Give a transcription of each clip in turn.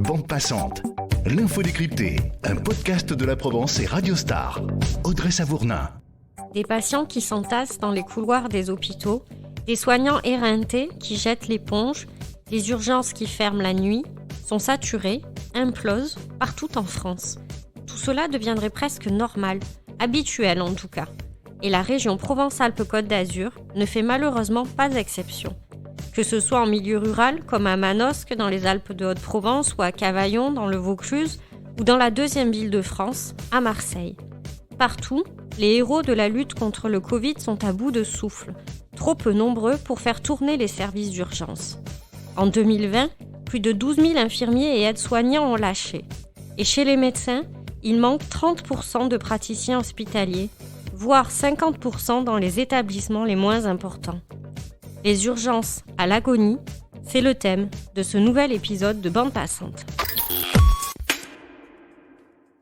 Bande passante, l'info décryptée, un podcast de la Provence et Radio Star. Audrey Savournin. Des patients qui s'entassent dans les couloirs des hôpitaux, des soignants éreintés qui jettent l'éponge, les urgences qui ferment la nuit, sont saturées, implosent partout en France. Tout cela deviendrait presque normal, habituel en tout cas. Et la région Provence-Alpes-Côte d'Azur ne fait malheureusement pas exception. Que ce soit en milieu rural, comme à Manosque dans les Alpes de Haute-Provence ou à Cavaillon dans le Vaucluse, ou dans la deuxième ville de France, à Marseille. Partout, les héros de la lutte contre le Covid sont à bout de souffle, trop peu nombreux pour faire tourner les services d'urgence. En 2020, plus de 12 000 infirmiers et aides-soignants ont lâché. Et chez les médecins, il manque 30% de praticiens hospitaliers, voire 50% dans les établissements les moins importants. Les urgences à l'agonie, c'est le thème de ce nouvel épisode de Bande passante.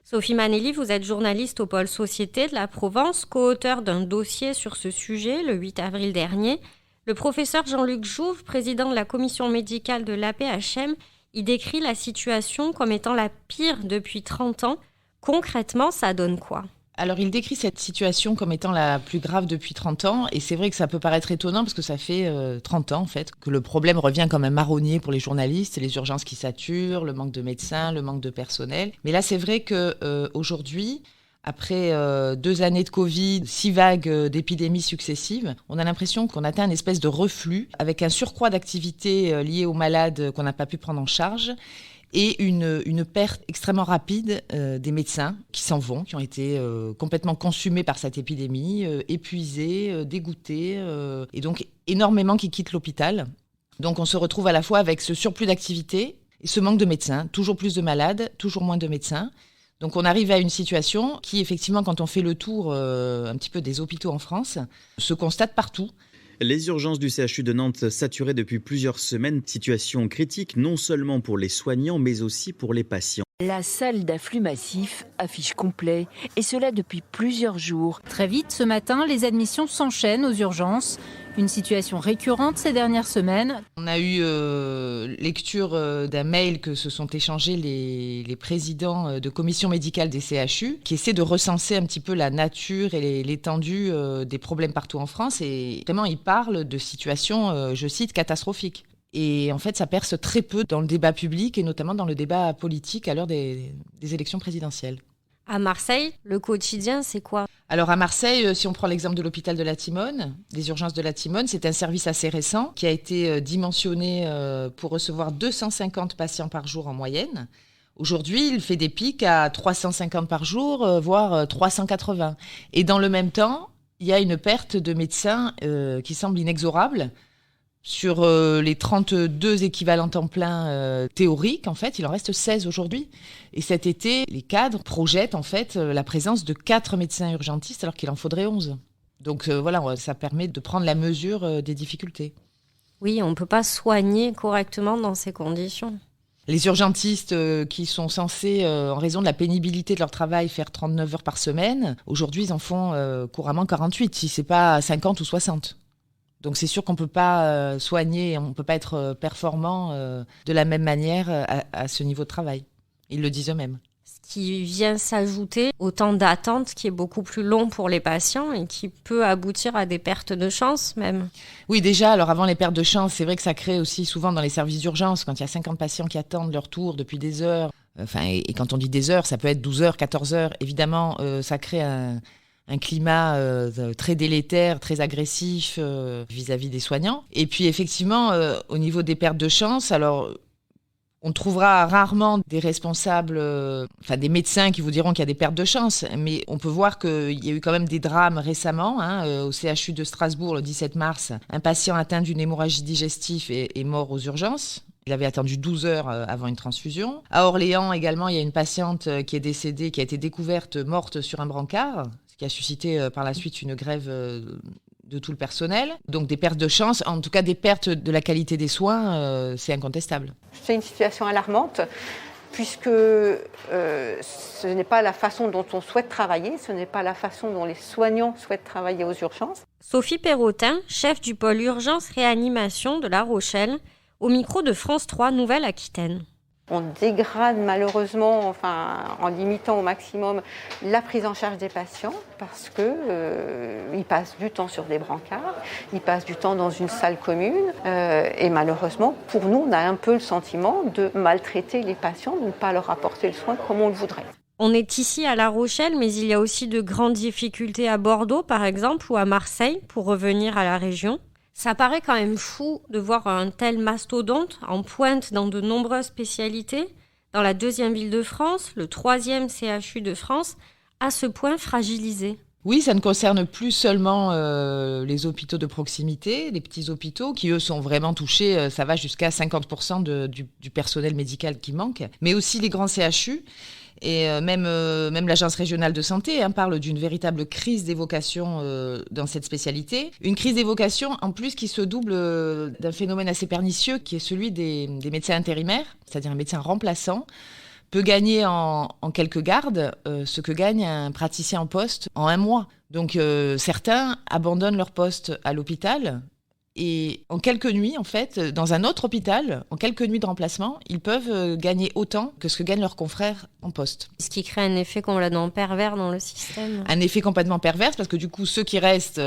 Sophie Manelli, vous êtes journaliste au pôle Société de la Provence, co-auteur d'un dossier sur ce sujet le 8 avril dernier. Le professeur Jean-Luc Jouve, président de la commission médicale de l'AP-HM, y décrit la situation comme étant la pire depuis 30 ans. Concrètement, ça donne quoi ? Alors, il décrit cette situation comme étant la plus grave depuis 30 ans. Et c'est vrai que ça peut paraître étonnant parce que ça fait 30 ans, en fait, que le problème revient comme un marronnier pour les journalistes, les urgences qui saturent, le manque de médecins, le manque de personnel. Mais là, c'est vrai qu'aujourd'hui, après 2 années de Covid, 6 vagues d'épidémies successives, on a l'impression qu'on atteint une espèce de reflux avec un surcroît d'activité lié aux malades qu'on n'a pas pu prendre en charge. Et une perte extrêmement rapide des médecins qui s'en vont, qui ont été complètement consumés par cette épidémie, épuisés, dégoûtés, et donc énormément qui quittent l'hôpital. Donc on se retrouve à la fois avec ce surplus d'activité et ce manque de médecins, toujours plus de malades, toujours moins de médecins. Donc on arrive à une situation qui, effectivement, quand on fait le tour un petit peu des hôpitaux en France, se constate partout. Les urgences du CHU de Nantes saturées depuis plusieurs semaines. Situation critique non seulement pour les soignants, mais aussi pour les patients. La salle d'afflux massif affiche complet, et cela depuis plusieurs jours. Très vite, ce matin, les admissions s'enchaînent aux urgences. Une situation récurrente ces dernières semaines. On a eu lecture d'un mail que se sont échangés les présidents de commission médicale des CHU, qui essaient de recenser un petit peu la nature et l'étendue des problèmes partout en France. Et vraiment, ils parlent de situations, je cite, catastrophiques. Et en fait, ça perce très peu dans le débat public et notamment dans le débat politique à l'heure des élections présidentielles. À Marseille, le quotidien, c'est quoi ? Alors à Marseille, si on prend l'exemple de l'hôpital de la Timone, des urgences de la Timone, c'est un service assez récent qui a été dimensionné pour recevoir 250 patients par jour en moyenne. Aujourd'hui, il fait des pics à 350 par jour, voire 380. Et dans le même temps, il y a une perte de médecins qui semble inexorable. Sur les 32 équivalents temps plein théoriques, en fait, il en reste 16 aujourd'hui. Et cet été, les cadres projettent en fait la présence de 4 médecins urgentistes alors qu'il en faudrait 11. Donc voilà, ça permet de prendre la mesure des difficultés. Oui, on ne peut pas soigner correctement dans ces conditions. Les urgentistes qui sont censés, en raison de la pénibilité de leur travail, faire 39 heures par semaine, aujourd'hui, ils en font couramment 48, si ce n'est pas 50 ou 60. Donc c'est sûr qu'on ne peut pas soigner, on ne peut pas être performant de la même manière à ce niveau de travail. Ils le disent eux-mêmes. Ce qui vient s'ajouter au temps d'attente qui est beaucoup plus long pour les patients et qui peut aboutir à des pertes de chance même. Oui, déjà, alors avant les pertes de chance, c'est vrai que ça crée aussi souvent dans les services d'urgence, quand il y a 50 patients qui attendent leur tour depuis des heures, et quand on dit des heures, ça peut être 12 heures, 14 heures, évidemment, ça crée un climat très délétère, très agressif vis-à-vis des soignants. Et puis effectivement, au niveau des pertes de chance, alors on trouvera rarement des responsables, des médecins qui vous diront qu'il y a des pertes de chance, mais on peut voir qu'il y a eu quand même des drames récemment. Au CHU de Strasbourg, le 17 mars, un patient atteint d'une hémorragie digestive est mort aux urgences. Il avait attendu 12 heures avant une transfusion. À Orléans également, il y a une patiente qui est décédée, qui a été découverte morte sur un brancard, ce qui a suscité par la suite une grève de tout le personnel. Donc des pertes de chance, en tout cas des pertes de la qualité des soins, c'est incontestable. C'est une situation alarmante puisque ce n'est pas la façon dont on souhaite travailler, ce n'est pas la façon dont les soignants souhaitent travailler aux urgences. Sophie Perrotin, chef du pôle urgence réanimation de La Rochelle, au micro de France 3 Nouvelle-Aquitaine. On dégrade malheureusement, en limitant au maximum la prise en charge des patients parce qu'ils passent du temps sur des brancards, ils passent du temps dans une salle commune et malheureusement, pour nous, on a un peu le sentiment de maltraiter les patients, de ne pas leur apporter le soin comme on le voudrait. On est ici à La Rochelle, mais il y a aussi de grandes difficultés à Bordeaux, par exemple, ou à Marseille, pour revenir à la région. Ça paraît quand même fou de voir un tel mastodonte en pointe dans de nombreuses spécialités, dans la 2e ville de France, le 3e CHU de France, à ce point fragilisé. Oui, ça ne concerne plus seulement les hôpitaux de proximité, les petits hôpitaux qui, eux, sont vraiment touchés, ça va jusqu'à 50% du personnel médical qui manque, mais aussi les grands CHU. Et même l'Agence régionale de santé parle d'une véritable crise des vocations dans cette spécialité. Une crise des vocations, en plus, qui se double d'un phénomène assez pernicieux, qui est celui des médecins intérimaires, c'est-à-dire un médecin remplaçant, peut gagner en quelques gardes ce que gagne un praticien en poste en 1 mois. Donc certains abandonnent leur poste à l'hôpital. Et en quelques nuits, en fait, dans un autre hôpital, en quelques nuits de remplacement, ils peuvent gagner autant que ce que gagnent leurs confrères en poste. Ce qui crée un effet complètement pervers dans le système. Un effet complètement pervers parce que du coup, ceux qui restent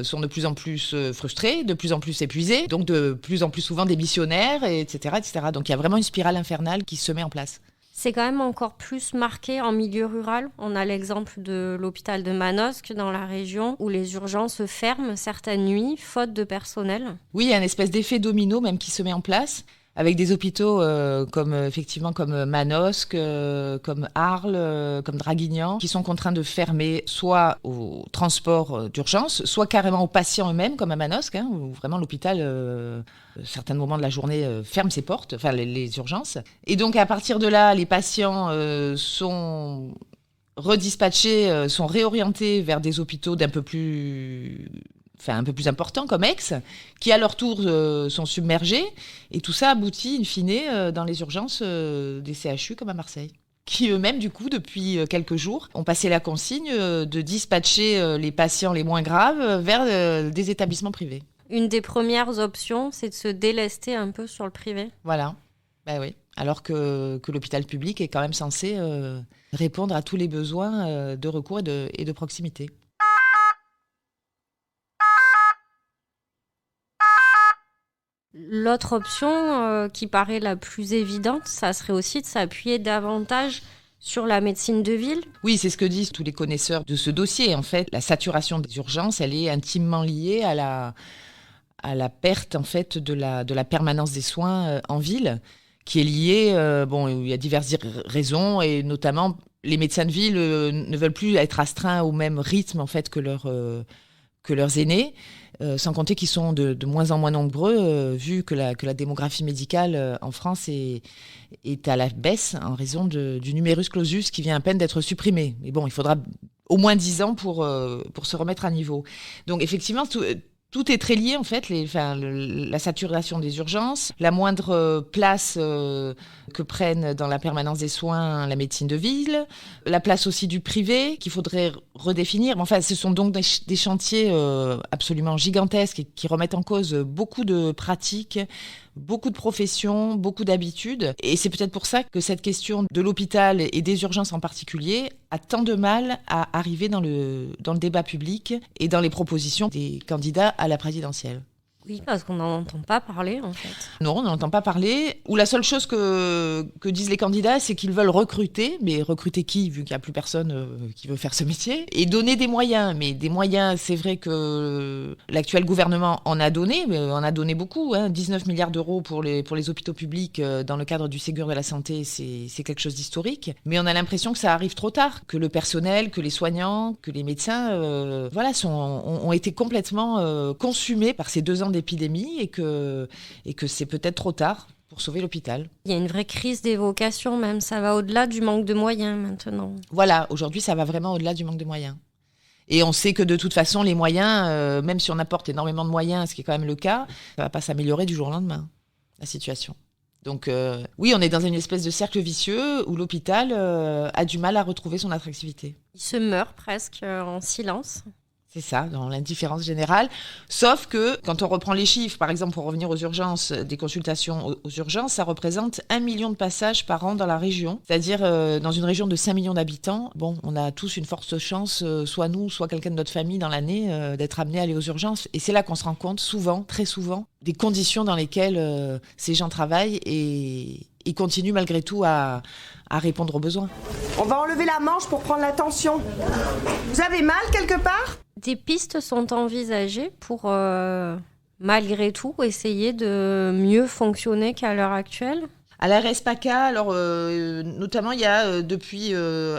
sont de plus en plus frustrés, de plus en plus épuisés, donc de plus en plus souvent démissionnaires, etc., etc. Donc il y a vraiment une spirale infernale qui se met en place. C'est quand même encore plus marqué en milieu rural. On a l'exemple de l'hôpital de Manosque dans la région où les urgences ferment certaines nuits, faute de personnel. Oui, il y a une espèce d'effet domino même qui se met en place avec des hôpitaux comme Manosque, comme Arles, comme Draguignan, qui sont contraints de fermer soit au transport d'urgence, soit carrément aux patients eux-mêmes, comme à Manosque, où vraiment l'hôpital, certains moments de la journée, ferme ses portes, enfin les urgences. Et donc à partir de là, les patients sont redispatchés, sont réorientés vers des hôpitaux un peu plus importants comme Aix, qui à leur tour sont submergés. Et tout ça aboutit in fine dans les urgences des CHU comme à Marseille, qui eux-mêmes, du coup, depuis quelques jours, ont passé la consigne de dispatcher les patients les moins graves vers des établissements privés. Une des premières options, c'est de se délester un peu sur le privé. Voilà, ben oui. Alors que l'hôpital public est quand même censé répondre à tous les besoins de recours et de proximité. L'autre option qui paraît la plus évidente, ça serait aussi de s'appuyer davantage sur la médecine de ville. Oui, c'est ce que disent tous les connaisseurs de ce dossier. En fait, la saturation des urgences, elle est intimement liée à la perte en fait de la permanence des soins en ville, qui est liée. Il y a diverses raisons, et notamment les médecins de ville ne veulent plus être astreints au même rythme en fait que leurs aînés. Sans compter qu'ils sont de moins en moins nombreux, vu que la démographie médicale en France est à la baisse en raison du numerus clausus qui vient à peine d'être supprimé. Mais bon, il faudra au moins 10 ans pour se remettre à niveau. Donc effectivement, tout est très lié en fait, la saturation des urgences, la moindre place que prennent dans la permanence des soins la médecine de ville, la place aussi du privé qu'il faudrait redéfinir. Enfin, ce sont donc des chantiers absolument gigantesques et qui remettent en cause beaucoup de pratiques, beaucoup de professions, beaucoup d'habitudes. Et c'est peut-être pour ça que cette question de l'hôpital et des urgences en particulier a tant de mal à arriver dans le débat public et dans les propositions des candidats à la présidentielle. Oui, parce qu'on n'en entend pas parler, en fait. Non, on n'en entend pas parler. Ou la seule chose que disent les candidats, c'est qu'ils veulent recruter. Mais recruter qui, vu qu'il n'y a plus personne qui veut faire ce métier? Et donner des moyens. Mais des moyens, c'est vrai que l'actuel gouvernement en a donné, mais en a donné beaucoup. 19 milliards d'euros pour les hôpitaux publics dans le cadre du Ségur de la santé, c'est quelque chose d'historique. Mais on a l'impression que ça arrive trop tard. Que le personnel, que les soignants, que les médecins ont été complètement consumés par ces 2 ans d'épidémie et que c'est peut-être trop tard pour sauver l'hôpital. Il y a une vraie crise des vocations même, ça va au-delà du manque de moyens maintenant. Voilà, aujourd'hui ça va vraiment au-delà du manque de moyens. Et on sait que de toute façon les moyens, même si on apporte énormément de moyens, ce qui est quand même le cas, ça va pas s'améliorer du jour au lendemain, la situation. Donc oui, on est dans une espèce de cercle vicieux où l'hôpital a du mal à retrouver son attractivité. Il se meurt presque en silence. C'est ça, dans l'indifférence générale. Sauf que quand on reprend les chiffres, par exemple, pour revenir aux urgences, des consultations aux urgences, ça représente 1 million de passages par an dans la région. C'est-à-dire, dans une région de 5 millions d'habitants, on a tous une forte chance, soit nous, soit quelqu'un de notre famille dans l'année, d'être amené à aller aux urgences. Et c'est là qu'on se rend compte, souvent, très souvent, des conditions dans lesquelles ces gens travaillent et ils continuent malgré tout à répondre aux besoins. On va enlever la manche pour prendre la tension. Vous avez mal quelque part ? Des pistes sont envisagées pour, malgré tout, essayer de mieux fonctionner qu'à l'heure actuelle ? À la RSPACA, alors notamment il y a depuis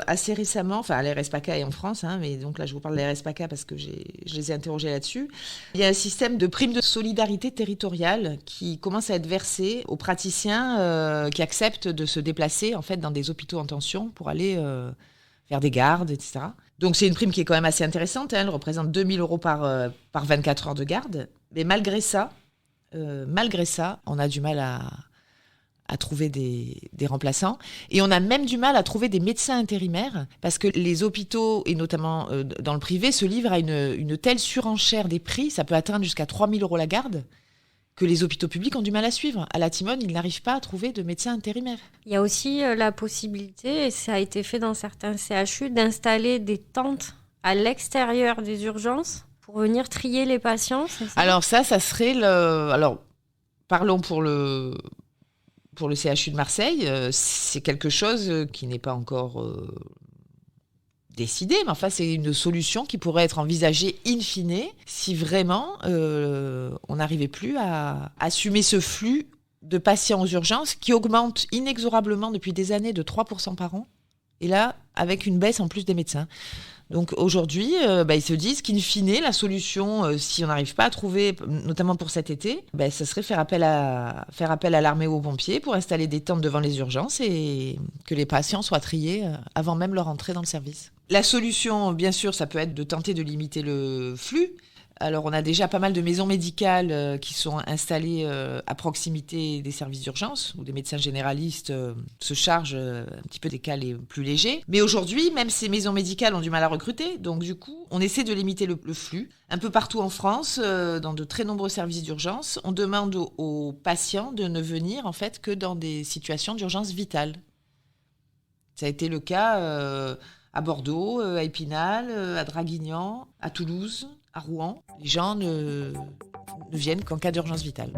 assez récemment, enfin la RSPACA est en France, mais donc là je vous parle de la RSPACA parce que je les ai interrogés là-dessus. Il y a un système de prime de solidarité territoriale qui commence à être versé aux praticiens qui acceptent de se déplacer en fait dans des hôpitaux en tension pour aller faire des gardes, etc. Donc c'est une prime qui est quand même assez intéressante, elle représente 2 000 € par 24 heures de garde. Mais malgré ça, on a du mal à trouver des remplaçants. Et on a même du mal à trouver des médecins intérimaires parce que les hôpitaux, et notamment dans le privé, se livrent à une telle surenchère des prix, ça peut atteindre jusqu'à 3 000 € la garde, que les hôpitaux publics ont du mal à suivre. À la Timone, ils n'arrivent pas à trouver de médecins intérimaires. Il y a aussi la possibilité, et ça a été fait dans certains CHU, d'installer des tentes à l'extérieur des urgences pour venir trier les patients, c'est ça ? Alors ça serait Alors, parlons pour le CHU de Marseille, c'est quelque chose qui n'est pas encore décidé, mais enfin c'est une solution qui pourrait être envisagée in fine si vraiment on n'arrivait plus à assumer ce flux de patients aux urgences qui augmente inexorablement depuis des années de 3% par an, et là avec une baisse en plus des médecins. Donc aujourd'hui, ils se disent qu'in fine, la solution, si on n'arrive pas à trouver, notamment pour cet été, ça serait faire appel à l'armée ou aux pompiers pour installer des tentes devant les urgences et que les patients soient triés avant même leur entrée dans le service. La solution, bien sûr, ça peut être de tenter de limiter le flux. Alors, on a déjà pas mal de maisons médicales qui sont installées à proximité des services d'urgence, où des médecins généralistes se chargent un petit peu des cas les plus légers. Mais aujourd'hui, même ces maisons médicales ont du mal à recruter. Donc, du coup, on essaie de limiter le flux. Un peu partout en France, dans de très nombreux services d'urgence, on demande aux patients de ne venir, en fait, que dans des situations d'urgence vitale. Ça a été le cas à Bordeaux, à Épinal, à Draguignan, à Toulouse, à Rouen. Les gens ne viennent qu'en cas d'urgence vitale.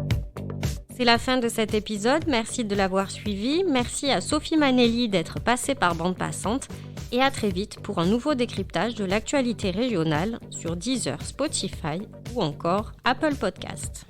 C'est la fin de cet épisode, merci de l'avoir suivi. Merci à Sophie Manelli d'être passée par Bande Passante. Et à très vite pour un nouveau décryptage de l'actualité régionale sur Deezer, Spotify ou encore Apple Podcasts.